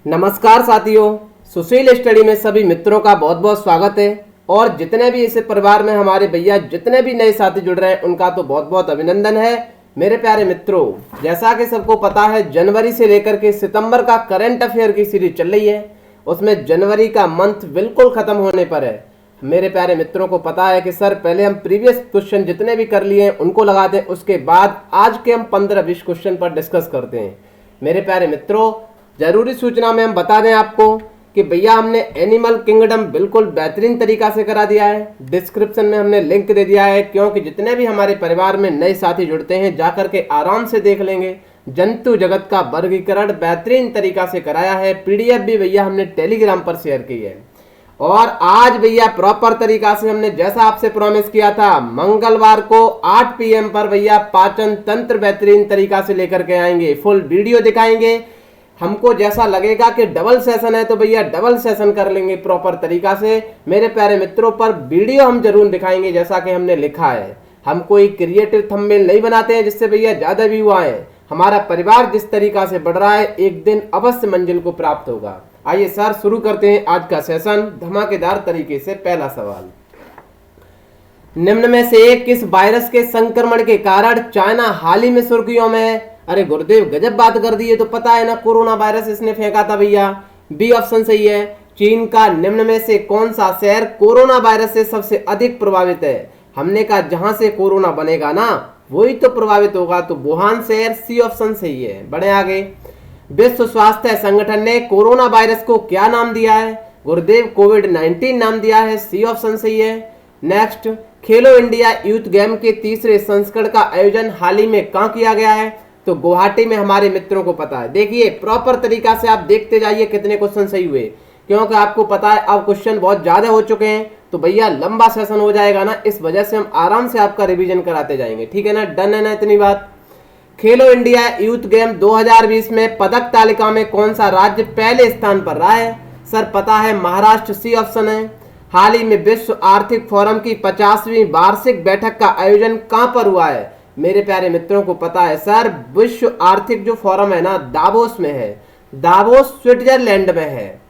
नमस्कार साथियों, सुशील स्टडी में सभी मित्रों का बहुत बहुत स्वागत है। और जितने भी इस परिवार में हमारे भैया जितने भी नए साथी जुड़ रहे हैं उनका तो बहुत बहुत अभिनंदन है। मेरे प्यारे मित्रों, जैसा कि सबको पता है जनवरी से लेकर के सितंबर का करंट अफेयर की सीरीज चल रही है, उसमें जनवरी का मंथ बिल्कुल खत्म होने पर है। मेरे प्यारे मित्रों को पता है कि सर पहले हम प्रीवियस क्वेश्चन जितने भी कर लिए हैं उनको लगा दें, उसके बाद आज के हम 15-20 क्वेश्चन पर डिस्कस करते हैं। मेरे प्यारे मित्रों, जरूरी सूचना में हम बता दें आपको कि भैया हमने एनिमल किंगडम बिल्कुल बेहतरीन तरीका से करा दिया है। डिस्क्रिप्शन में हमने लिंक दे दिया है, क्योंकि जितने भी हमारे परिवार में नए साथी जुड़ते हैं जाकर के आराम से देख लेंगे। जंतु जगत का वर्गीकरण बेहतरीन तरीका से कराया है। पीडीएफ भी भैया हमने टेलीग्राम पर शेयर की है। और आज भैया प्रॉपर तरीका से हमने जैसा आपसे प्रॉमिस किया था, मंगलवार को 8 PM पर भैया पाचन तंत्र बेहतरीन तरीका से लेकर के आएंगे। फुल वीडियो दिखाएंगे। हमको जैसा लगेगा कि डबल सेशन है तो भैया डबल सेशन कर लेंगे प्रॉपर तरीका से। मेरे प्यारे मित्रों, पर वीडियो हम जरूर दिखाएंगे जैसा कि हमने लिखा है। हम कोई क्रिएटिव थंबनेल नहीं बनाते हैं जिससे भैया ज्यादा व्यू आए। हमारा परिवार जिस तरीका से बढ़ रहा है एक दिन अवश्य मंजिल को प्राप्त होगा। आइए सर शुरू करते हैं आज का सेशन धमाकेदार तरीके से। पहला सवाल, निम्न में से किस वायरस के संक्रमण के कारण चाइना हाल ही में सुर्खियों में है? अरे गुरुदेव गजब बात कर दी है, तो पता है ना कोरोना वायरस इसने फेंका था भैया। बी ऑप्शन सही है। चीन का निम्न में से कौन सा शहर कोरोना वायरस से सबसे अधिक प्रभावित है? हमने कहा जहां से कोरोना बनेगा ना वही तो प्रभावित होगा, तो वुहान शहर, सी ऑप्शन सही है। बढ़े आगे। विश्व स्वास्थ्य संगठन ने कोरोना वायरस को क्या नाम दिया है? गुरुदेव कोविड-19 नाम दिया है, सी ऑप्शन सही है। नेक्स्ट, खेलो इंडिया यूथ गेम के तीसरे संस्करण का आयोजन हाल ही में कहाँ किया गया है? तो गुवाहाटी में हमारे मित्रों को पता है। देखिए प्रॉपर तरीका से आप देखते जाइए कितने क्वेश्चन सही हुए, क्योंकि आपको पता है अब क्वेश्चन बहुत ज्यादा हो चुके हैं तो भैया लंबा सेशन हो जाएगा ना, इस वजह से हम आराम से आपका रिवीजन कराते जाएंगे। ठीक है ना, डन है ना इतनी बात। खेलो इंडिया यूथ गेम 2020 में पदक तालिका में कौन सा राज्य पहले स्थान पर रहा है? सर पता है, महाराष्ट्र, सी ऑप्शन है। हाल ही में विश्व आर्थिक फोरम की 50वीं वार्षिक बैठक का आयोजन कहां पर हुआ है? मेरे प्यारे मित्रों को पता है सर, विश्व आर्थिक जो फोरम है ना दावोस में है। दावोस स्विट्जरलैंड में है।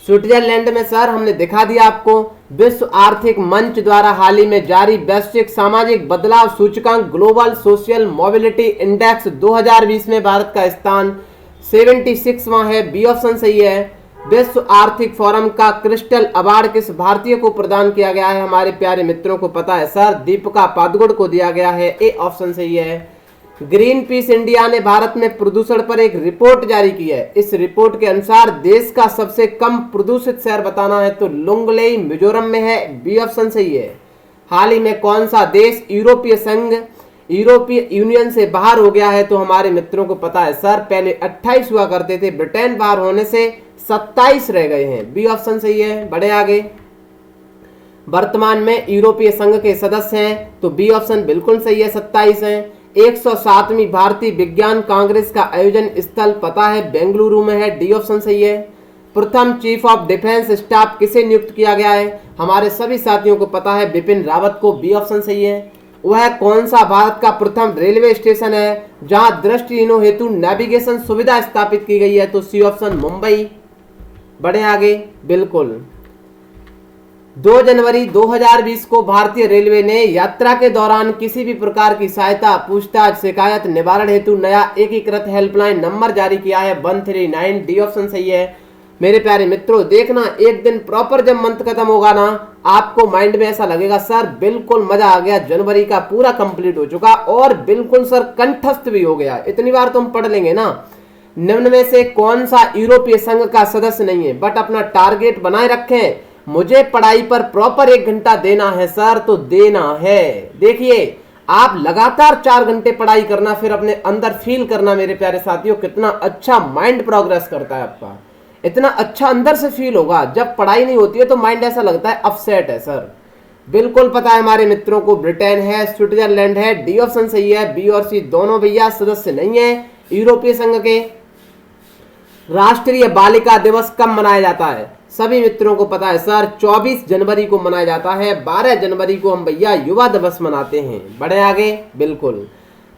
स्विट्जरलैंड में सर हमने दिखा दिया आपको। विश्व आर्थिक मंच द्वारा हाल ही में जारी वैश्विक सामाजिक बदलाव सूचकांक ग्लोबल सोशल मोबिलिटी इंडेक्स 2020 में भारत का स्थान 76वां है, बी ऑप्शन सही है। विश्व आर्थिक फोरम का क्रिस्टल अवार्ड किस भारतीय को प्रदान किया गया है? हमारे प्यारे मित्रों को पता है सर, दीपिका पादुकोण को दिया गया है, ए ऑप्शन सही है। ग्रीन पीस इंडिया ने भारत में प्रदूषण पर एक रिपोर्ट जारी की है। इस रिपोर्ट के अनुसार देश का सबसे कम प्रदूषित शहर बताना है तो लुंगलेई मिजोरम में है, बी ऑप्शन सही है। हाल ही में कौन सा देश यूरोपीय संघ यूरोपीय यूनियन से बाहर हो गया है? तो हमारे मित्रों को पता है सर, पहले 28 हुआ करते थे, ब्रिटेन बाहर होने से 27 रह गए हैं, बी ऑप्शन सही है। बढ़े आगे। वर्तमान में यूरोपीय संघ के सदस्य हैं तो बी ऑप्शन बिल्कुल सही है, 27 हैं। 107वीं भारतीय विज्ञान कांग्रेस का आयोजन स्थल पता है बेंगलुरु में है, डी ऑप्शन सही है। प्रथम चीफ ऑफ डिफेंस स्टाफ किसे नियुक्त किया गया है? हमारे सभी साथियों को पता है बिपिन रावत को, बी ऑप्शन सही है। वह कौन सा भारत का प्रथम रेलवे स्टेशन है जहां दृष्टिहीनों हेतु नेविगेशन सुविधा स्थापित की गई है? तो सी ऑप्शन मुंबई। बढ़े आगे। बिल्कुल 2 जनवरी 2020 को भारतीय रेलवे ने यात्रा के दौरान किसी भी प्रकार की सहायता, पूछताछ, शिकायत निवारण हेतु नया एकीकृत हेल्पलाइन नंबर जारी किया है, 139, डी ऑप्शन सही है। मेरे प्यारे मित्रों देखना, एक दिन प्रॉपर जब मंथ खत्म होगा ना आपको माइंड में ऐसा लगेगा सर बिल्कुल मजा आ गया, जनवरी का पूरा कंप्लीट हो चुका और बिल्कुल सर कंठस्थ भी हो गया। इतनी बार तो हम पढ़ लेंगे ना। निम्न में से कौन सा यूरोपीय संघ का सदस्य नहीं है बट अपना टारगेट बनाए रखें? मुझे पढ़ाई पर प्रॉपर 1 घंटा देना है सर, तो देना है। देखिए आप लगातार 4 घंटे पढ़ाई करना, फिर अपने अंदर फील करना मेरे प्यारे साथियों कितना अच्छा माइंड प्रोग्रेस करता है आपका, इतना अच्छा अंदर से फील होगा। जब पढ़ाई नहीं होती है तो माइंड ऐसा लगता है अपसेट है सर। बिल्कुल पता है हमारे मित्रों को, ब्रिटेन है, स्विट्जरलैंड है, डी ऑप्शन सही है। बी और सी दोनों भैया सदस्य नहीं है यूरोपीय संघ के। राष्ट्रीय बालिका दिवस कब मनाया जाता है? सभी मित्रों को पता है सर, 24 जनवरी को मनाया जाता है। 12 जनवरी को हम भैया युवा दिवस मनाते हैं। बढ़े आगे। बिल्कुल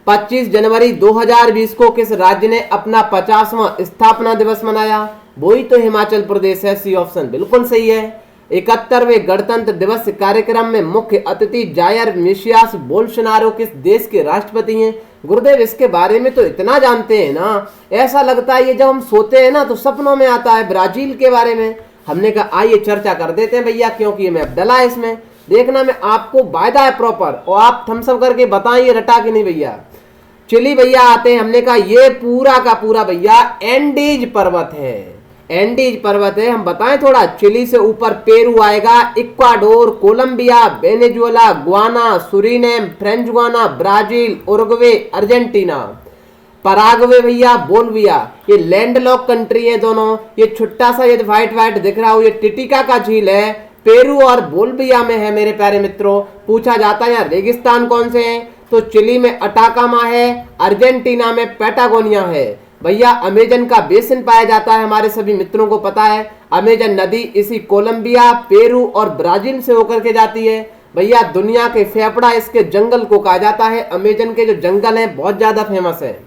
25 जनवरी 2020 को किस राज्य ने अपना 50वां स्थापना दिवस मनाया? वही तो हिमाचल प्रदेश है। सी ऑप्शन बिल्कुल सही है। 71वें गणतंत्र दिवस कार्यक्रम में मुख्य अतिथि जायर मेसियास बोल्सोनारो किस देश के राष्ट्रपति हैं? गुरुदेव इसके बारे में तो इतना जानते हैं ना, ऐसा लगता है ये जब हम सोते हैं ना तो सपनों में आता है। ब्राजील के बारे में हमने कहा आइए चर्चा कर देते हैं भैया, क्योंकि ये मैप डला है इसमें। देखना मैं आपको वायदा है प्रॉपर, और आप थम्सअप करके बताइए रटा कि नहीं भैया। चिली भैया आते हैं, हमने कहा ये पूरा का पूरा भैया एंडीज पर्वत है। एंडीज पर्वत है। हम बताएं थोड़ा, चिली से ऊपर पेरू आएगा, Ecuador, Colombia, Venezuela, Guyana, Suriname, French Guiana, Brazil, Uruguay, Argentina, Paraguay भैया, बोल्विया। ये लैंडलॉक कंट्री है दोनों। ये छोटा सा ये व्हाइट व्हाइट दिख रहा हो ये टिटिका का झील है, पेरू और बोल्विया में है मेरे प्यारे मित्रों। पूछा जाता है यहाँ रेगिस्तान कौन से हैं, तो चिली में अटाकामा है, अर्जेंटीना में पैटागोनिया है। भैया अमेजन का बेसिन पाया जाता है, हमारे सभी मित्रों को पता है। अमेजन नदी इसी कोलंबिया, पेरू और ब्राजील से होकर के जाती है। भैया दुनिया के फेफड़ा इसके जंगल को कहा जाता है। अमेजन के जो जंगल हैं बहुत ज्यादा फेमस है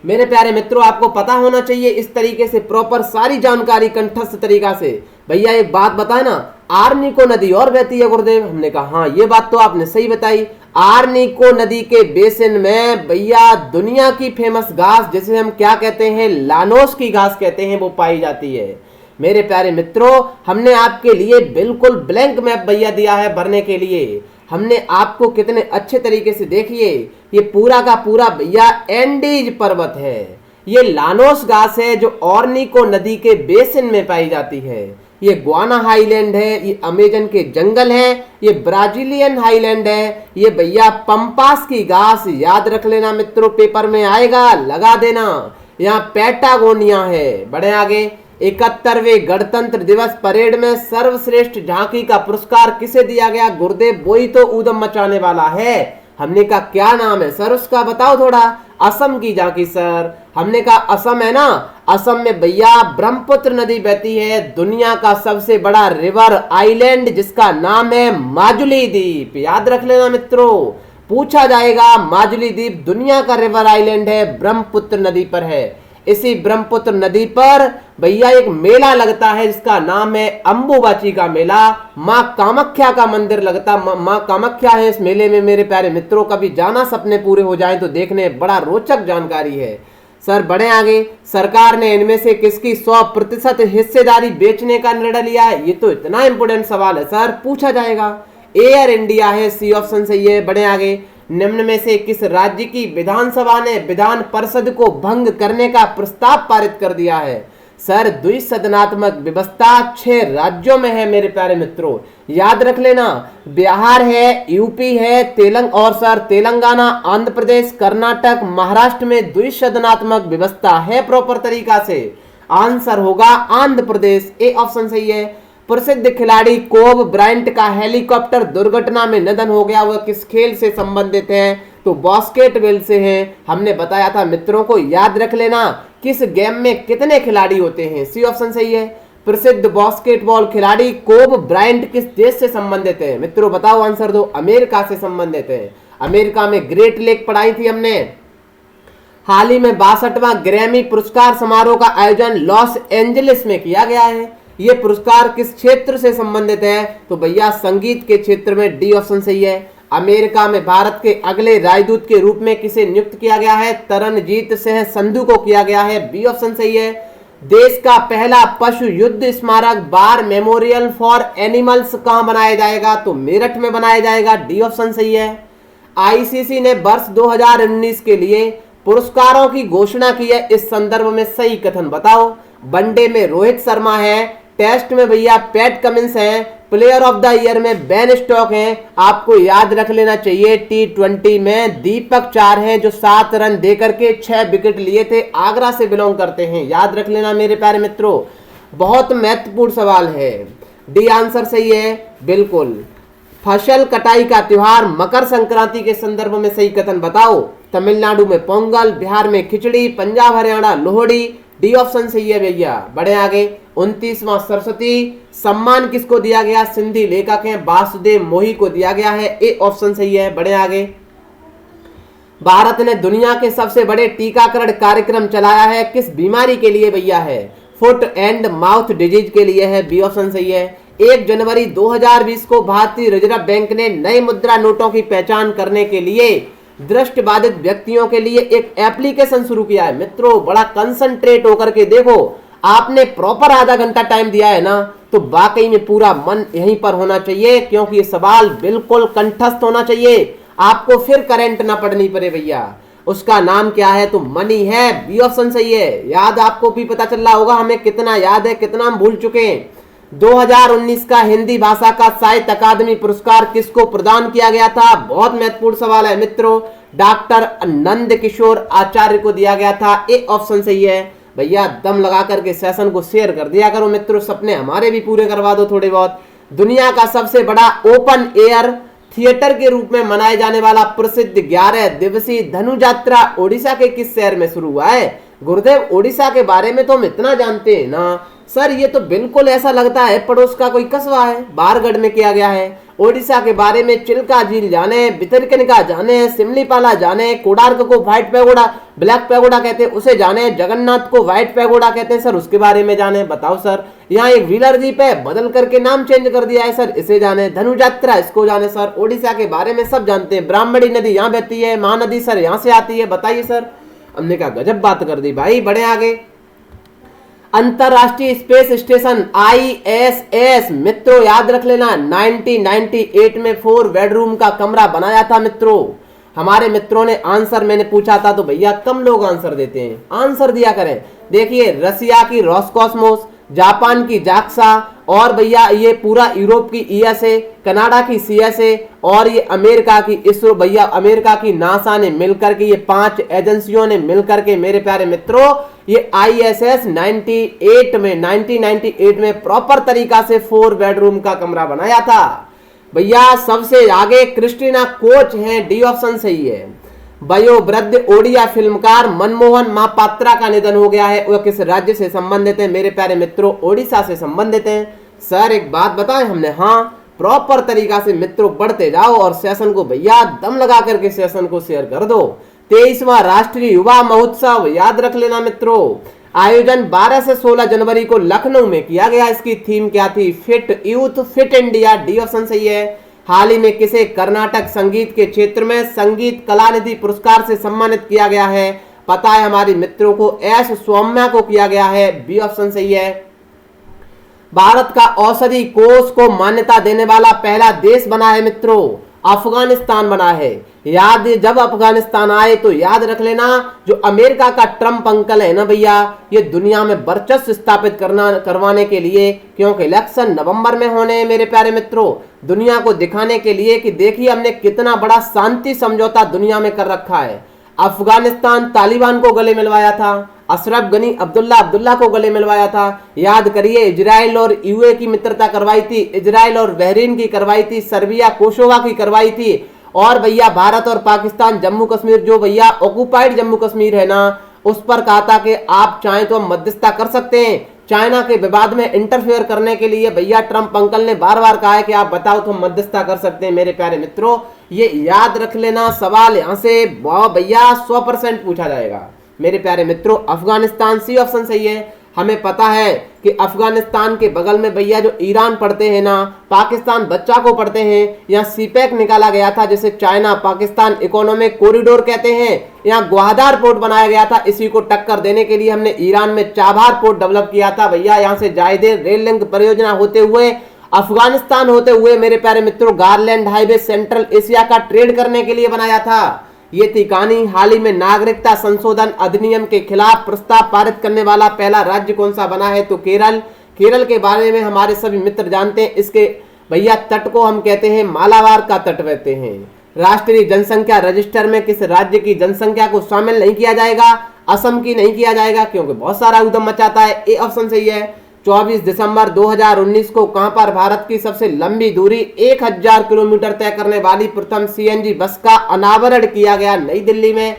मेरे प्यारे मित्रों। आपको पता होना चाहिए इस तरीके से प्रॉपर सारी जानकारी कंठस्थ तरीका से। भैया एक बात बताए ना, आर्निको नदी और बहती है गुरुदेव। हमने कहा हाँ ये बात तो आपने सही बताई। आर्निको नदी के बेसिन में भैया दुनिया की फेमस घास जिसे हम क्या कहते हैं, लानोस की घास कहते हैं, वो पाई जाती है। मेरे प्यारे मित्रों हमने आपके लिए बिल्कुल ब्लैंक मैप भैया दिया है भरने के लिए। हमने आपको कितने अच्छे तरीके से देखिए, ये पूरा का पूरा भैया एंडीज पर्वत है। ये लानोस घास है जो ऑर्निको नदी के बेसिन में पाई जाती है। ये गुआना हाईलैंड है, ये अमेजन के जंगल है, ये ब्राजीलियन हाईलैंड है, ये भैया पंपास की घास। याद रख लेना मित्रों, पेपर में आएगा, लगा देना। यहाँ पैटागोनिया है। बढ़े आगे। 71वें गणतंत्र दिवस परेड में सर्वश्रेष्ठ झांकी का पुरस्कार किसे दिया गया? गुरुदेव वही तो ऊधम मचाने वाला है। हमने कहा क्या नाम है सर उसका, बताओ थोड़ा। असम की झांकी सर। हमने कहा असम है ना, असम में भैया ब्रह्मपुत्र नदी बहती है। दुनिया का सबसे बड़ा रिवर आइलैंड जिसका नाम है माजुली द्वीप। याद रख लेना मित्रों, पूछा जाएगा। माजुली द्वीप दुनिया का रिवर आइलैंड है, ब्रह्मपुत्र नदी पर है। इसी ब्रह्मपुत्र नदी पर भैया एक मेला लगता है जिसका नाम है अंबुबाची का मेला। माँ कामाख्या का मंदिर लगता, माँ कामाख्या है इस मेले में मेरे प्यारे मित्रों। कभी जाना, सपने पूरे हो जाएं तो देखने, बड़ा रोचक जानकारी है सर। बढ़े आगे। सरकार ने इनमें से किसकी 100% हिस्सेदारी बेचने का निर्णय लिया है? ये तो इतना इंपोर्टेंट सवाल है सर, पूछा जाएगा। एयर इंडिया है। सी ऑप्शन सही है। बढ़े आगे। निम्न में से किस राज्य की विधानसभा ने विधान परिषद को भंग करने का प्रस्ताव पारित कर दिया है? सर द्विसदनात्मक व्यवस्था 6 राज्यों में है मेरे प्यारे मित्रों। याद रख लेना, बिहार है, यूपी है, तेलंगाना, आंध्र प्रदेश, कर्नाटक, महाराष्ट्र में द्विसदनात्मक व्यवस्था है प्रॉपर तरीका से। आंसर होगा आंध्र प्रदेश। ए ऑप्शन सही है। प्रसिद्ध खिलाड़ी कोब ब्रायंट का हेलीकॉप्टर दुर्घटना में निधन हो गया, वह किस खेल से संबंधित है? तो बास्केटबॉल से है। हमने बताया था मित्रों को, याद रख लेना किस गेम में कितने खिलाड़ी होते हैं। सी ऑप्शन सही है। प्रसिद्ध बास्केटबॉल खिलाड़ी कोब ब्रायंट किस देश से संबंधित है? मित्रों बताओ आंसर दो। अमेरिका से संबंधित है। अमेरिका में ग्रेट लेक पढ़ाई थी हमने। हाल ही में 62वां ग्रैमी पुरस्कार समारोह का आयोजन लॉस एंजलिस में किया गया है। ये पुरस्कार किस क्षेत्र से संबंधित है? तो भैया संगीत के क्षेत्र में। डी ऑप्शन सही है। अमेरिका में भारत के अगले राजदूत के रूप में किसे नियुक्त किया गया है? तरनजीत सिंह संधू को किया गया है। बी ऑप्शन सही है। देश का पहला पशु युद्ध स्मारक बार मेमोरियल फॉर एनिमल्स कहां बनाया जाएगा? तो मेरठ में बनाया जाएगा। डी ऑप्शन सही है। आईसीसी ने वर्ष 2019 के लिए पुरस्कारों की घोषणा की है, इस संदर्भ में सही कथन बताओ। वनडे में रोहित शर्मा है, टेस्ट में भैया पैट कमिंस हैं, प्लेयर ऑफ द ईयर में बेन स्टोक्स हैं। आपको याद रख लेना चाहिए टी20 में दीपक चार हैं जो 7 रन देकर के 6 विकेट लिए थे, आगरा से बिलोंग करते हैं। याद रख लेना मेरे प्यारे मित्रों, बहुत महत्वपूर्ण सवाल है। डी आंसर सही है बिल्कुल। फसल कटाई का त्योहार मकर संक्रांति के संदर्भ में सही कथन बताओ। तमिलनाडु में पोंगल, बिहार में खिचड़ी, पंजाब हरियाणा लोहड़ी। डी ऑप्शन सही है भैया। बढ़े आगे। 29वां सरस्वती सम्मान किसको दिया गया? सिंधी लेखक हैं वासुदेव मोही को दिया गया है। ए ऑप्शन सही है। बढ़े आगे। भारत ने दुनिया के सबसे बड़े टीकाकरण कार्यक्रम चलाया है, किस बीमारी के लिए भैया है? फुट एंड माउथ डिजीज के लिए है, बी ऑप्शन सही है। 1 जनवरी 2020 को भारतीय रिजर्व बैंक ने नए मुद्रा नोटों की पहचान करने के लिए दृष्टिबाधित व्यक्तियों के लिए एक एप्लीकेशन शुरू किया है। मित्रों बड़ा कंसंट्रेट होकर के देखो, आपने प्रॉपर आधा घंटा टाइम दिया है ना, तो वाकई में पूरा मन यहीं पर होना चाहिए, क्योंकि ये सवाल बिल्कुल कंठस्थ होना चाहिए, आपको फिर करंट ना पड़नी पड़े भैया। उसका नाम क्या है? तो मनी है, बी ऑप्शन सही है। याद आपको भी पता चल रहा होगा हमें कितना याद है, कितना हम भूल चुके हैं। 2019 का हिंदी भाषा का साहित्य अकादमी पुरस्कार किसको प्रदान किया गया था? बहुत महत्वपूर्ण सवाल है मित्रों, डॉक्टर नंद किशोर आचार्य को दिया गया था, ए ऑप्शन सही है। भैया दम लगा करके सेशन को शेयर कर दिया करो मित्रों, सपने हमारे भी पूरे करवा दो थोड़े बहुत। दुनिया का सबसे बड़ा ओपन एयर थिएटर के रूप में मनाए जाने वाला प्रसिद्ध 11 दिवसीय धनु यात्रा ओडिशा के किस शहर में शुरू हुआ है? गुरुदेव ओडिशा के बारे में तो हम इतना जानते हैं ना सर, ये तो बिल्कुल ऐसा लगता है पड़ोस का कोई कस्बा है, बारगढ़ में किया गया है। ओडिशा के बारे में चिल्का झील जाने, भितरकनिका जाने, सिमलीपाला जाने, कोणार्क को व्हाइट पैगोडा ब्लैक पैगोडा कहते हैं उसे जाने, जगन्नाथ को व्हाइट पैगोडा कहते हैं सर उसके बारे में जाने। बताओ सर, यहाँ एक व्हीलर जीप है बदल करके नाम चेंज कर दिया है सर, इसे जाने। धनु यात्रा इसको जाने सर। ओडिशा के बारे में सब जानते हैं, ब्राह्मणी नदी यहाँ बहती है, महानदी सर यहाँ से आती है। बताइए सर, हमने कहा गजब बात कर दी भाई, बढ़े आगे। अंतरराष्ट्रीय स्पेस स्टेशन ISS मित्रों याद रख लेना, 1998 में 4 बेडरूम का कमरा बनाया था मित्रों। हमारे मित्रों ने आंसर, मैंने पूछा था तो भैया कम लोग आंसर देते हैं, आंसर दिया करें। देखिए रसिया की रॉसकॉस्मोस, जापान की जाक्सा, और भैया ये पूरा यूरोप की ESA, कनाडा की CSA और ये अमेरिका की इसरो। भैया अमेरिका की नासा ने मिलकर के, ये 5 एजेंसियों ने मिलकर के मेरे प्यारे मित्रों ये ISS 1998 में प्रॉपर तरीका से 4 बेडरूम का कमरा बनाया था। भैया सबसे आगे क्रिस्टीना कोच हैं, डी ऑप्शन सही है। वयोवृद्ध ओडिया फिल्मकार मनमोहन महापात्रा का निधन हो गया है, वह किस राज्य से संबंधित है? मेरे प्यारे मित्रों ओडिशा से संबंधित हैं। सर एक बात बताएं हमने, हाँ प्रॉपर तरीका से मित्रों पढ़ते जाओ और सेशन को भैया दम लगा करके सेशन को शेयर कर दो। 23वां राष्ट्रीय युवा महोत्सव याद रख लेना मित्रों, आयोजन 12 से 16 जनवरी को लखनऊ में किया गया। इसकी थीम क्या थी? Fit youth fit India, D option सही है। हाल ही में किसे कर्नाटक संगीत के क्षेत्र में संगीत कलानिधि पुरस्कार से सम्मानित किया गया है? पता है हमारे मित्रों को, एस सौम्या को किया गया है, बी ऑप्शन सही है। भारत का औषधि कोष को मान्यता देने वाला पहला देश बना है मित्रों, अफगानिस्तान बना है। याद, जब अफगानिस्तान आए तो याद रख लेना, जो अमेरिका का ट्रम्प अंकल है ना भैया, ये दुनिया में वर्चस्व स्थापित करवाने के लिए, क्योंकि इलेक्शन नवंबर में होने हैं मेरे प्यारे मित्रों, दुनिया को दिखाने के लिए कि देखिए हमने कितना बड़ा शांति समझौता दुनिया में कर रखा है। अफगानिस्तान तालिबान को गले मिलवाया था, अशरफ गनी अब्दुल्ला को गले मिलवाया था। याद करिए, इजराइल और यूए की मित्रता करवाई थी, इजराइल और बहरीन की करवाई थी, सर्बिया कोसोवा की करवाई थी, और भैया भारत और पाकिस्तान जम्मू कश्मीर, जो भैया ऑक्युपाइड जम्मू कश्मीर है ना, उस पर कहा था कि आप चाहें तो हम मध्यस्थता कर सकते हैं। चाइना के विवाद में इंटरफेयर करने के लिए भैया ट्रंप अंकल ने बार बार कहा है कि आप बताओ तो हम मध्यस्थता कर सकते हैं। मेरे प्यारे मित्रों ये याद रख लेना, सवाल यहां से भैया 100% पूछा जाएगा। मेरे प्यारे मित्रों अफगानिस्तान सी ऑप्शन सही है। हमें पता है कि अफगानिस्तान के बगल में भैया जो ईरान पड़ते हैं ना, पाकिस्तान बच्चा को पढ़ते हैं, यहाँ सीपैक निकाला गया था जिसे चाइना पाकिस्तान इकोनॉमिक कॉरिडोर कहते हैं। यहाँ ग्वादर पोर्ट बनाया गया था, इसी को टक्कर देने के लिए हमने ईरान में चाबहार पोर्ट डेवलप किया था भैया। यहाँ से जायदे रेल लिंक परियोजना होते हुए अफगानिस्तान होते हुए मेरे प्यारे मित्रों गारलैंड हाईवे सेंट्रल एशिया का ट्रेड करने के लिए बनाया था। ये थी कहानी। हाल ही में नागरिकता संशोधन अधिनियम के खिलाफ प्रस्ताव पारित करने वाला पहला राज्य कौन सा बना है? तो केरल। केरल के बारे में हमारे सभी मित्र जानते हैं। इसके भैया तट को हम कहते हैं मालाबार का तट कहते हैं। राष्ट्रीय जनसंख्या रजिस्टर में किस राज्य की जनसंख्या को शामिल नहीं किया जाएगा? असम की नहीं किया जाएगा क्योंकि बहुत सारा उद्यम मचाता है। ए ऑप्शन सही है। 24 दिसंबर 2019 को कहां पर भारत की सबसे लंबी दूरी 1000 किलोमीटर तय करने वाली प्रथम CNG बस का अनावरण किया गया? नई दिल्ली में।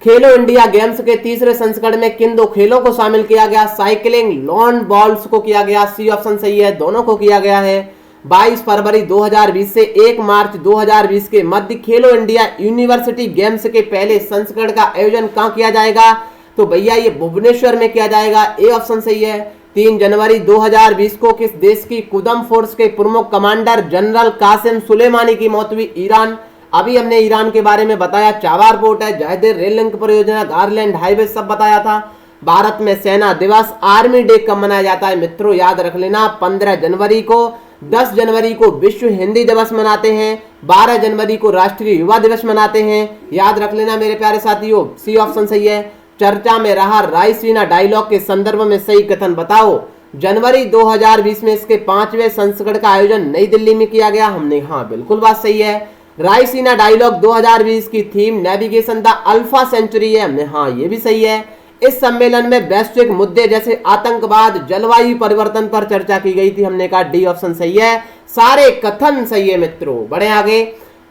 खेलो इंडिया गेम्स के तीसरे संस्करण में किन दो खेलों को शामिल किया गया? साइकिलिंग, लॉन बॉल्स को किया गया। सी ऑप्शन सही है, दोनों को किया गया है। 22 फरवरी 2020 से 1 मार्च 2020 के मध्य खेलो इंडिया यूनिवर्सिटी गेम्स के पहले संस्करण का आयोजन कहां किया जाएगा? तो भैया ये भुवनेश्वर में किया जाएगा, ए ऑप्शन सही है। 3 जनवरी 2020 को किस देश की कुदम फोर्स के प्रमुख कमांडर जनरल कासिम सुलेमानी की मौत हुई? ईरान। अभी हमने ईरान के बारे में बताया, चाबार पोर्ट है, जयदेव रेल लिंक परियोजना, गारलैंड हाईवे सब बताया था। भारत में सेना दिवस आर्मी डे कब मनाया जाता है? मित्रों याद रख लेना, 15 जनवरी को। 10 जनवरी को विश्व हिंदी दिवस मनाते हैं। 12 जनवरी को राष्ट्रीय युवा दिवस मनाते हैं, याद रख लेना मेरे प्यारे साथियों, सी ऑप्शन सही है। चर्चा में रहा रायसीना डायलॉग के संदर्भ में सही कथन बताओ। जनवरी 2020 में इसके 5वें संस्करण का आयोजन नई दिल्ली में किया गया। हमने हाँ बिल्कुल बात सही है। रायसीना डायलॉग 2020 की theme navigation the alpha century है। हमने हाँ ये भी सही है। इस सम्मेलन में वैश्विक मुद्दे जैसे आतंकवाद, जलवायु परिवर्तन पर चर्चा की गई थी। हमने कहा डी ऑप्शन सही है, सारे कथन सही है मित्रों। बढ़े आगे।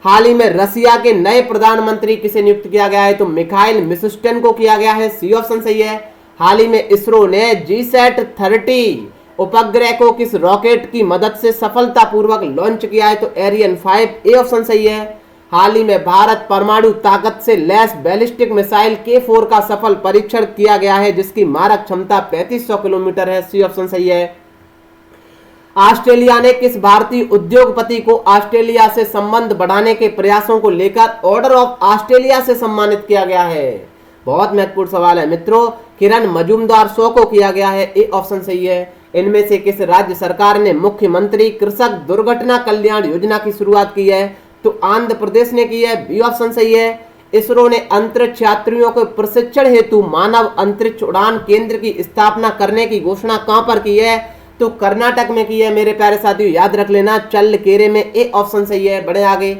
हाल ही में रसिया के नए प्रधानमंत्री किसे नियुक्त किया गया है? तो मिखाइल मिशुस्टिन को किया गया है, सी ऑप्शन सही है। हाल ही में इसरो ने GSAT-30 उपग्रह को किस रॉकेट की मदद से सफलतापूर्वक लॉन्च किया है? तो एरियन 5, ए ऑप्शन सही है। हाल ही में भारत परमाणु ताकत से लैस बैलिस्टिक मिसाइल K4 का सफल परीक्षण किया गया है, जिसकी मारक क्षमता 3500 किलोमीटर है, सी ऑप्शन सही है। ऑस्ट्रेलिया ने किस भारतीय उद्योगपति को ऑस्ट्रेलिया से संबंध बढ़ाने के प्रयासों को लेकर ऑर्डर ऑफ ऑस्ट्रेलिया से सम्मानित किया गया है? बहुत महत्वपूर्ण सवाल है मित्रों। किरण मजूमदार शो को किया गया है, ए ऑप्शन सही है। इनमें से किस राज्य सरकार ने मुख्यमंत्री कृषक दुर्घटना कल्याण योजना की शुरुआत की है? तो आंध्र प्रदेश ने की है, बी ऑप्शन सही है। इसरो ने अंतरिक्ष यात्रियों के प्रशिक्षण हेतु मानव अंतरिक्ष उड़ान केंद्र की स्थापना करने की घोषणा कहां पर की है? तो कर्नाटक में की है मेरे प्यारे साथियों, याद रख लेना, चल्लकेरे में, ए ऑप्शन सही है। बढ़े आगे।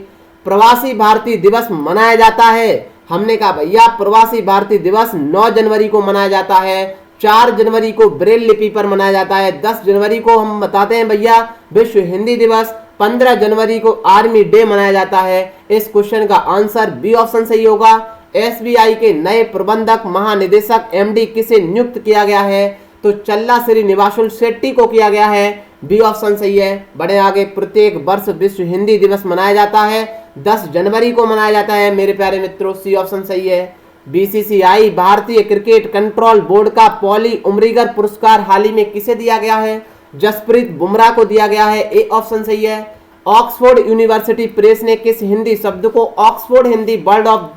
प्रवासी भारतीय दिवस मनाया जाता है। हमने कहा भैया प्रवासी भारतीय दिवस 9 जनवरी को मनाया जाता है। 4 जनवरी को ब्रेल लिपि पर मनाया जाता है। 10 जनवरी को हम बताते हैं भैया विश्व हिंदी दिवस। 15 जनवरी को आर्मी डे मनाया जाता है। इस क्वेश्चन का आंसर बी ऑप्शन सही होगा। SBI के नए प्रबंधक महानिदेशक MD किसे नियुक्त किया गया है? तो चल्ला श्रीनिवासल शेट्टी को किया गया है, बी ऑप्शन सही है। बढ़े आगे। प्रत्येक वर्ष विश्व हिंदी दिवस मनाया जाता है, 10 जनवरी को मनाया जाता है मेरे प्यारे मित्रों, सी ऑप्शन सही है। BCCI भारतीय क्रिकेट कंट्रोल बोर्ड का पॉली उमरीगर पुरस्कार हाल ही में किसे दिया गया है? जसप्रीत बुमराह को दिया गया है, ए ऑप्शन सही है। ऑक्सफोर्ड यूनिवर्सिटी प्रेस ने किस हिंदी शब्द को ऑक्सफोर्ड हिंदी वर्ड ऑफ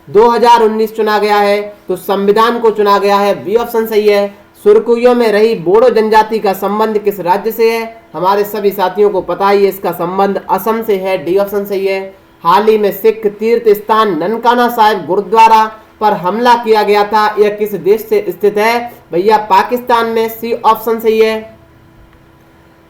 2019 चुना गया है? तो संविधान को चुना गया है, बी ऑप्शन सही है। सुरकुइयों में रही बोडो जनजाति का संबंध किस राज्य से है? हमारे सभी साथियों को पता ही है, इसका संबंध असम से है, डी ऑप्शन सही है। हाल ही में सिख तीर्थ स्थान ननकाना साहिब गुरुद्वारा पर हमला किया गया था, यह किस देश से स्थित है? भैया पाकिस्तान में, सी ऑप्शन सही है।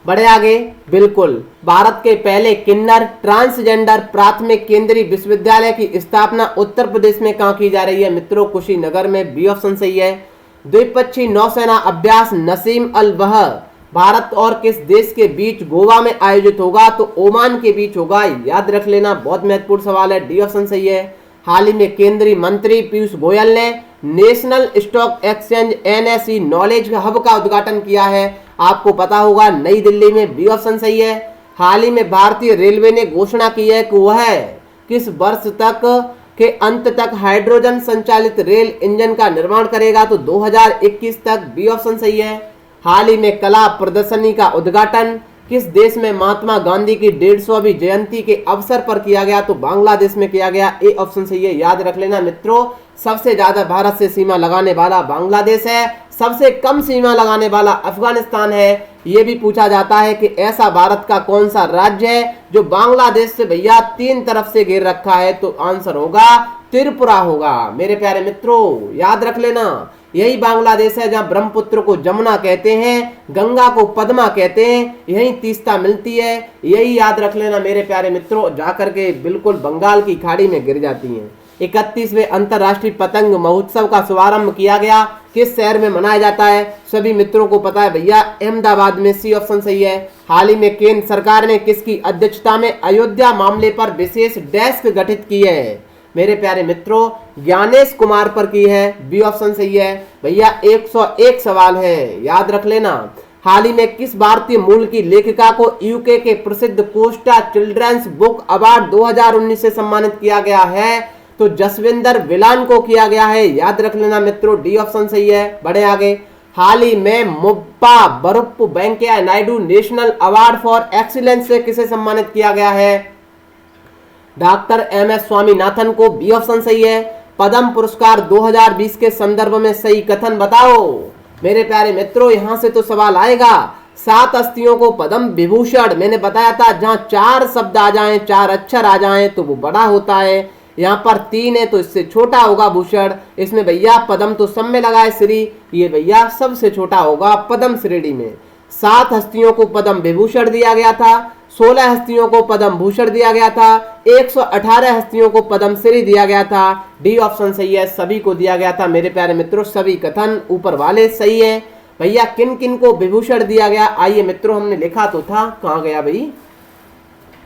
बढ़े आगे। बिल्कुल, भारत के पहले किन्नर ट्रांसजेंडर प्राथमिक केंद्रीय विश्वविद्यालय की स्थापना उत्तर प्रदेश में कहां की जा रही है? मित्रों कुशीनगर में, बी ऑप्शन सही है। द्विपक्षीय नौसेना अभ्यास नसीम अल वह भारत और किस देश के बीच गोवा में आयोजित होगा? तो ओमान के बीच होगा, याद रख लेना, बहुत महत्वपूर्ण सवाल है, डी ऑप्शन सही है। हाल ही में केंद्रीय मंत्री पीयूष गोयल ने national stock exchange NSE knowledge hub का उद्घाटन किया है, आपको पता होगा, नई दिल्ली में, बी ऑप्शन सही है। हाल ही में भारतीय रेलवे ने घोषणा की है कि वह किस वर्ष तक के अंत तक हाइड्रोजन संचालित रेल इंजन का निर्माण करेगा? तो 2021 तक, बी ऑप्शन सही है। हाल ही में कला प्रदर्शनी का उद्घाटन किस देश में महात्मा गांधी की 150वीं जयंती के अवसर पर किया गया? तो बांग्लादेश में किया गया, ए ऑप्शन सही है। याद रख लेना मित्रों, सबसे ज्यादा भारत से सीमा लगाने वाला बांग्लादेश है, सबसे कम सीमा लगाने वाला अफगानिस्तान है। ये भी पूछा जाता है कि ऐसा भारत का कौन सा राज्य है जो बांग्लादेश से भैया 3 तरफ से घेर रखा है? तो आंसर होगा त्रिपुरा होगा मेरे प्यारे मित्रों, याद रख लेना। यही बांग्लादेश है जहां ब्रह्मपुत्र को जमुना कहते हैं, गंगा को पद्मा कहते हैं, यही तीस्ता मिलती है, यही याद रख लेना मेरे प्यारे मित्रों, जाकर के बिल्कुल बंगाल की खाड़ी में गिर जाती हैं। 31वें अंतर्राष्ट्रीय पतंग महोत्सव का शुभारंभ किया गया, किस शहर में मनाया जाता है? सभी मित्रों को पता है भैया, अहमदाबाद में, सी ऑप्शन सही है। हाल ही में केंद्र सरकार ने किसकी अध्यक्षता में अयोध्या मामले पर विशेष डेस्क गठित की है? मेरे प्यारे मित्रों, ज्ञानेश कुमार पर की है, बी ऑप्शन सही है। भैया 101 सवाल है, याद रख लेना। हाल ही में किस भारतीय मूल की लेखिका को यूके के प्रसिद्ध कोस्टा चिल्ड्रंस बुक अवार्ड 2019 से सम्मानित किया गया है? तो जसविंदर विलान को किया गया है, याद रख लेना मित्रों, डी ऑप्शन सही है। बढ़े आगे। हाल ही में Muppavarapu Venkaiah Naidu national award for excellence से किसे सम्मानित किया गया है? डॉक्टर MS स्वामीनाथन को, बी ऑप्शन सही है। पद्म पुरस्कार 2020 के संदर्भ में सही कथन बताओ। मेरे प्यारे मित्रों, यहां से तो सवाल आएगा। 7 हस्तियों को पद्म विभूषण, मैंने बताया था जहां 4 शब्द आ जाएं, 4 अक्षर आ जाएं तो वो बड़ा होता है। यहाँ पर 3 है तो इससे छोटा होगा भूषण। इसमें भैया पद्म तो सब में लगा है श्री, ये भैया सबसे छोटा होगा पद्म श्रेणी में। 7 हस्तियों को पद्म विभूषण दिया गया था, 16 हस्तियों को पद्म भूषण दिया गया था, 118 हस्तियों को पद्म श्री दिया गया था। डी ऑप्शन सही है, सभी को दिया गया था। मेरे प्यारे मित्रों, सभी कथन ऊपर वाले सही है। भैया किन किन को विभूषण दिया गया? आइए मित्रों, हमने लिखा तो था, कहाँ गया भाई,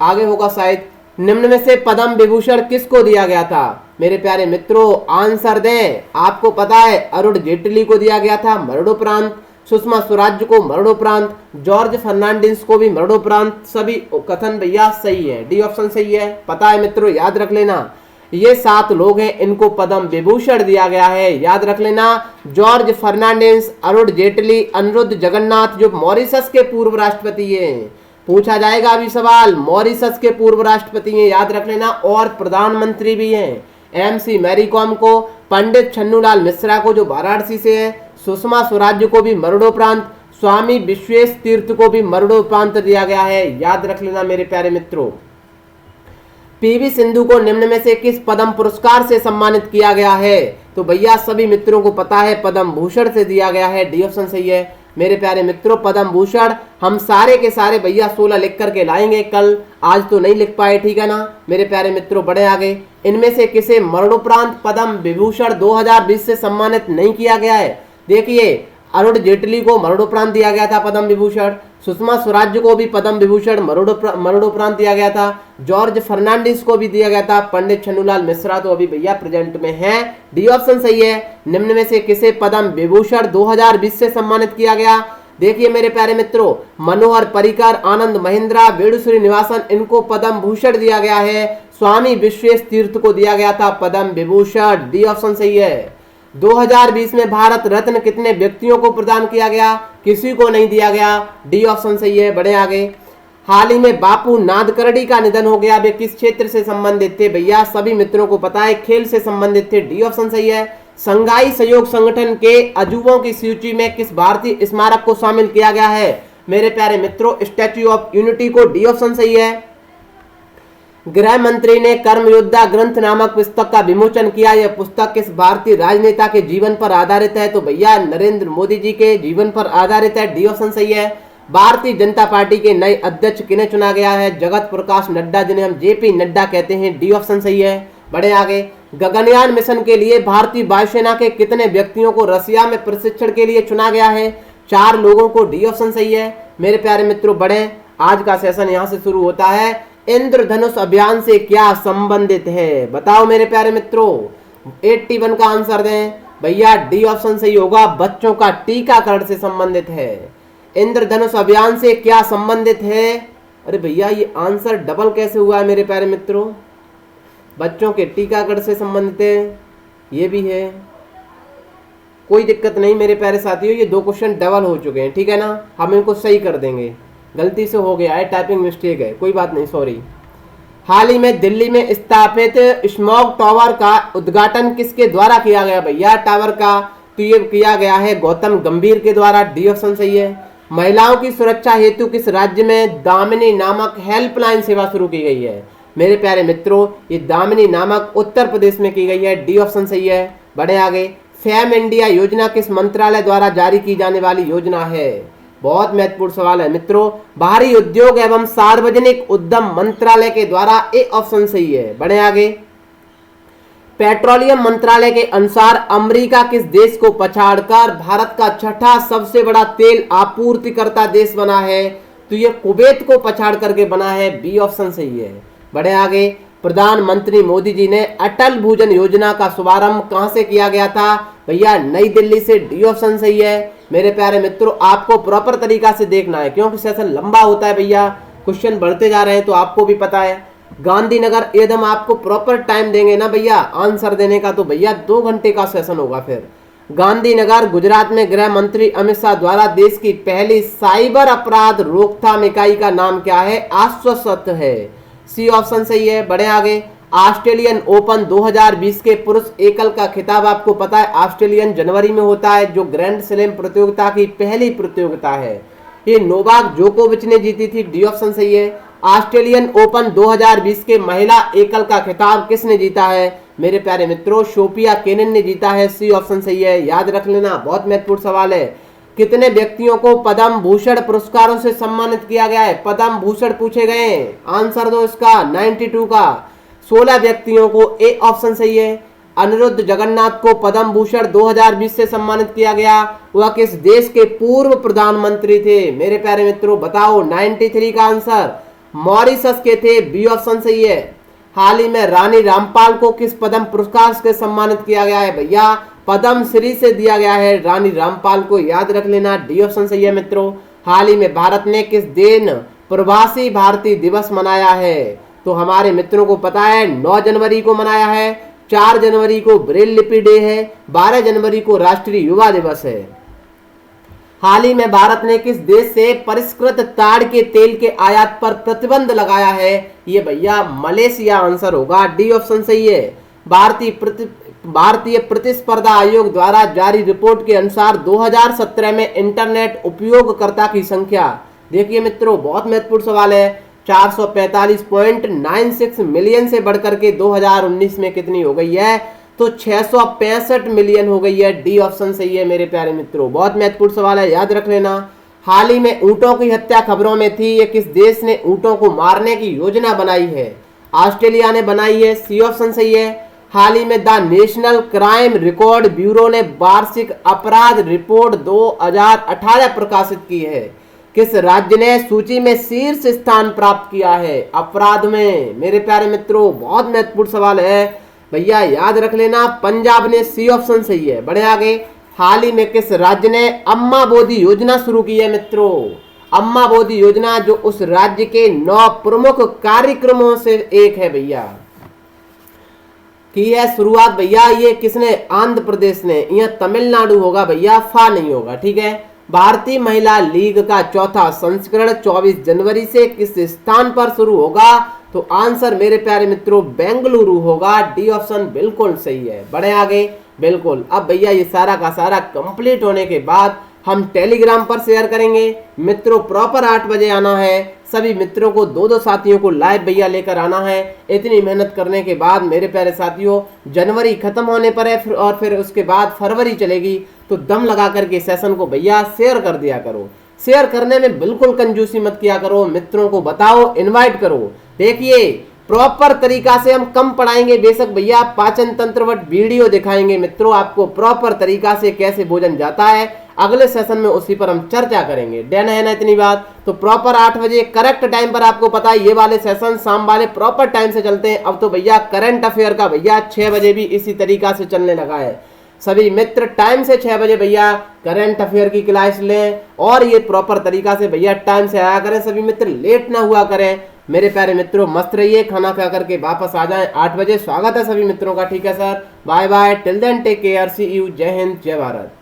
आगे होगा शायद। निम्न में से पद्म विभूषण किसको दिया गया था? मेरे प्यारे मित्रों आंसर दें। आपको पता है अरुण जेटली को दिया गया था मरणोपरांत, सुषमा स्वराज को मरणोपरांत, जॉर्ज फर्नांडिस को भी मरणोपरांत। सभी कथन भैया सही है, डी ऑप्शन सही है। पता है मित्रों, याद रख लेना, ये 7 लोग हैं, इनको पद्म विभूषण दिया गया है, याद रख लेना। जॉर्ज फर्नांडिस, अरुण जेटली, अनिरुद्ध जगन्नाथ जो मॉरिशस के पूर्व राष्ट्रपति हैं, पूछा जाएगा अभी सवाल, मॉरिशस के पूर्व राष्ट्रपति हैं, याद रख लेना, और प्रधानमंत्री भी हैं। MC मैरी कॉम को, पंडित छन्नूलाल मिश्रा को जो वाराणसी से है, सुषमा स्वराज को भी मरणोपरांत, स्वामी विश्वेश तीर्थ को भी मरणोपरांत दिया गया है, याद रख लेना मेरे प्यारे मित्रों। PV सिंधु को निम्न में से किस पद्म पुरस्कार से सम्मानित किया गया है? तो भैया सभी मित्रों को पता है पद्म भूषण से दिया गया है, डी ऑप्शन सही है। मेरे प्यारे मित्रों पद्म भूषण हम सारे के सारे भैया 16 लिख करके लाएंगे कल, आज तो नहीं लिख पाए, ठीक है ना मेरे प्यारे मित्रों। बढ़े आगे। इनमें से किसे मरणोपरांत पद्म विभूषण 2020 से सम्मानित नहीं किया गया है? देखिए अरुण जेटली को मरणोपरांत दिया गया था पद्म विभूषण, सुषमा स्वराज को भी पद्म विभूषण मरणोपरांत दिया गया था, जॉर्ज फर्नांडिस को भी दिया गया था, पंडित छन्नूलाल मिश्रा तो अभी भैया प्रेजेंट में हैं, डी ऑप्शन सही है। निम्न में से किसे पद्म विभूषण 2020 से सम्मानित किया गया? देखिए मेरे प्यारे मित्रों, मनोहर पर्रिकर, आनंद महिंद्रा, वेणु श्रीनिवासन, इनको पद्म भूषण दिया गया है। स्वामी विश्वेश तीर्थ को दिया गया था पद्म विभूषण, डी ऑप्शन सही है। 2020 में भारत रत्न कितने व्यक्तियों को प्रदान किया गया? किसी को नहीं दिया गया, डी ऑप्शन सही है। बढ़े आगे। हाल ही में बापू नादकर्णी का निधन हो गया, वे किस क्षेत्र से संबंधित थे? भैया सभी मित्रों को पता है खेल से संबंधित थे, डी ऑप्शन सही है। संघाई सहयोग संगठन के अजूबों की सूची में किस भारतीय स्मारक को शामिल किया गया है? मेरे प्यारे मित्रों स्टैच्यू ऑफ यूनिटी को, डी ऑप्शन सही है। गृह मंत्री ने कर्मयोद्धा ग्रंथ नामक पुस्तक का विमोचन किया, यह पुस्तक किस भारतीय राजनेता के जीवन पर आधारित है? तो भैया नरेंद्र मोदी जी के जीवन पर आधारित है, डी ऑप्शन सही है। भारतीय जनता पार्टी के नए अध्यक्ष किन्हें चुना गया है? जगत प्रकाश नड्डा, जिन्हें हम JP नड्डा कहते हैं, डी ऑप्शन सही है। बढ़े आगे। गगनयान मिशन के लिए भारतीय वायुसेना के कितने व्यक्तियों को रसिया में प्रशिक्षण के लिए चुना गया है? 4 लोगों को, डी ऑप्शन सही है। मेरे प्यारे मित्रों बढ़े, आज का सेशन यहाँ से शुरू होता है। इंद्रधनुष अभियान से क्या संबंधित है? बताओ मेरे प्यारे मित्रों, 81 का आंसर दें। भैया डी ऑप्शन सही होगा, बच्चों का टीकाकरण से संबंधित है। इंद्रधनुष अभियान से क्या संबंधित है? अरे भैया ये आंसर डबल कैसे हुआ है मेरे प्यारे मित्रों? बच्चों के टीकाकरण से संबंधित है, ये भी है, कोई दिक्कत नहीं मेरे प्यारे साथियों, ये 2 क्वेश्चन डबल हो चुके हैं, ठीक है ना, हम इनको सही कर देंगे, गलती से हो गया है, टाइपिंग मिस्टेक है, कोई बात नहीं, सॉरी। हाल ही में दिल्ली में स्थापित स्मॉग टावर का उद्घाटन किसके द्वारा किया गया? भैया टावर का तो ये किया गया है गौतम गंभीर के द्वारा, डी ऑप्शन सही है। महिलाओं की सुरक्षा हेतु किस राज्य में दामिनी नामक हेल्पलाइन सेवा शुरू की गई है? मेरे प्यारे मित्रों ये दामिनी नामक उत्तर प्रदेश में की गई है, डी ऑप्शन सही है। बढ़े आगे। फेम इंडिया योजना किस मंत्रालय द्वारा जारी की जाने वाली योजना है? बहुत महत्वपूर्ण सवाल है मित्रों, बाहरी उद्योग एवं सार्वजनिक उद्यम मंत्रालय के द्वारा, ए ऑप्शन सही है। बढ़े आगे। पेट्रोलियम मंत्रालय के अनुसार अमेरिका किस देश को पछाड़कर भारत का 6ठा सबसे बड़ा तेल आपूर्तिकर्ता देश बना है? तो ये कुवैत को पछाड़ करके बना है, बी ऑप्शन सही है। बढ़े आगे। प्रधानमंत्री मोदी जी ने अटल भूजल योजना का शुभारंभ कहां से किया गया था? भैया नई दिल्ली से, डी ऑप्शन सही है। मेरे प्यारे मित्रों आपको प्रॉपर तरीका से देखना है, क्योंकि सेशन लंबा होता है भैया, क्वेश्चन बढ़ते जा रहे हैं तो आपको भी पता है। गांधीनगर एकदम आपको प्रॉपर टाइम देंगे ना भैया आंसर देने का, तो भैया 2 घंटे का सेशन होगा। फिर गांधीनगर गुजरात में गृह मंत्री अमित शाह द्वारा देश की पहली साइबर अपराध रोकथाम इकाई का नाम क्या है? आश्वस्त है, सी ऑप्शन सही है। बढ़े आगे। ऑस्ट्रेलियन ओपन 2020 के पुरुष एकल का खिताब आपको पता है ऑस्ट्रेलियन जनवरी में होता है, जो ग्रैंड स्लैम प्रतियोगिता की पहली प्रतियोगिता है। ये नोवाक जोकोविच ने जीती थी, डी ऑप्शन सही है। ऑस्ट्रेलियन ओपन 2020 के महिला एकल का खिताब किसने जीता है? मेरे प्यारे मित्रों सोफिया केनिन ने जीता है, सी ऑप्शन सही है। याद रख लेना, बहुत महत्वपूर्ण सवाल है। कितने व्यक्तियों को पद्म भूषण पुरस्कारों से सम्मानित किया गया है? पद्म भूषण पूछे गए, आंसर दो इसका। 92 का 16 व्यक्तियों को, ए ऑप्शन सही है। अनिरुद्ध जगन्नाथ को पद्म भूषण 2020 से सम्मानित किया गया, वह किस देश के पूर्व प्रधानमंत्री थे? मेरे प्यारे मित्रों बताओ, 93 का आंसर मॉरिशस के थे, बी ऑप्शन सही है। हाल ही में रानी रामपाल को किस पद्म पुरस्कार से सम्मानित किया गया है? भैया पद्म श्री से दिया गया है रानी रामपाल को, याद रख लेना, डी ऑप्शन सही है मित्रों। हाल ही में भारत ने किस दिन प्रवासी भारतीय दिवस मनाया है? तो हमारे मित्रों को पता है 9 जनवरी को मनाया है, 4 जनवरी को ब्रेल लिपि डे है, 12 जनवरी को राष्ट्रीय युवा दिवस है। हाल ही में भारत ने किस देश से परिष्कृत ताड़ के तेल के आयात पर प्रतिबंध लगाया है? ये भैया मलेशिया आंसर होगा, डी ऑप्शन सही है। भारतीय प्रतिस्पर्धा आयोग द्वारा जारी रिपोर्ट के अनुसार 2017 में इंटरनेट उपयोगकर्ता की संख्या, देखिए मित्रों बहुत महत्वपूर्ण सवाल है, 445.96 मिलियन से बढ़कर के 2019 में कितनी हो गई है? तो 665 मिलियन हो गई है, डी ऑप्शन सही है मेरे प्यारे मित्रों। बहुत महत्वपूर्ण सवाल है, याद रख लेना। हाल ही में ऊंटों की हत्या खबरों में थी, ये किस देश ने ऊंटों को मारने की योजना बनाई है? ऑस्ट्रेलिया ने बनाई है, सी ऑप्शन सही है। हाल ही में the national crime record bureau ने वार्षिक अपराध रिपोर्ट 2018 प्रकाशित की है, किस राज्य ने सूची में शीर्ष स्थान प्राप्त किया है अपराध में? मेरे प्यारे मित्रों बहुत महत्वपूर्ण सवाल है भैया, याद रख लेना, पंजाब ने, सी ऑप्शन सही है। बढ़े आगे। हाल ही में किस राज्य ने अम्मा बोधी योजना शुरू की है मित्रों? अम्मा बोधी योजना जो उस राज्य के 9 प्रमुख कार्यक्रमों से एक है भैया, की है शुरुआत भैया, ये किसने? आंध्र प्रदेश ने। यह तमिलनाडु होगा भैया, फा नहीं होगा, ठीक है। भारतीय महिला लीग का चौथा संस्करण 24 जनवरी से किस स्थान पर शुरू होगा? तो आंसर मेरे प्यारे मित्रों बेंगलुरु होगा, डी ऑप्शन बिल्कुल सही है। बढ़े आगे। बिल्कुल। अब भैया ये सारा का सारा कंप्लीट होने के बाद हम टेलीग्राम पर शेयर करेंगे मित्रों, प्रॉपर 8 बजे आना है। सभी मित्रों को 2-2 साथियों को लाइव भैया लेकर आना है। इतनी मेहनत करने के बाद मेरे प्यारे साथियों जनवरी खत्म होने पर है और फिर उसके बाद फरवरी चलेगी, तो दम लगा करके सेशन को भैया शेयर कर दिया करो। शेयर करने में बिल्कुल कंजूसी मत किया करो, मित्रों को बताओ, इनवाइट करो। देखिए प्रॉपर तरीका से हम कम पढ़ाएंगे बेशक भैया, पाचन तंत्र वट वीडियो दिखाएंगे मित्रों आपको प्रॉपर तरीका से कैसे भोजन जाता है। अगले सेशन में उसी पर हम चर्चा करेंगे। डन है ना इतनी बात? तो प्रॉपर 8 बजे करेक्ट टाइम पर आपको पता है ये वाले सेशन शाम वाले प्रॉपर टाइम से चलते हैं। अब तो भैया करंट अफेयर का भैया 6 बजे भी इसी तरीका से चलने लगा है। सभी मित्र टाइम से 6 बजे भैया करंट अफेयर की क्लास लें और ये प्रॉपर तरीका से भैया टाइम से आया करें। सभी मित्र लेट ना हुआ करें। मेरे प्यारे मित्रों मस्त रहिए, खाना खा करके वापस आ जाएं 8 बजे। स्वागत है सभी मित्रों का, ठीक है sir. Bye bye, till then take care, see you, जय हिंद, जय भारत।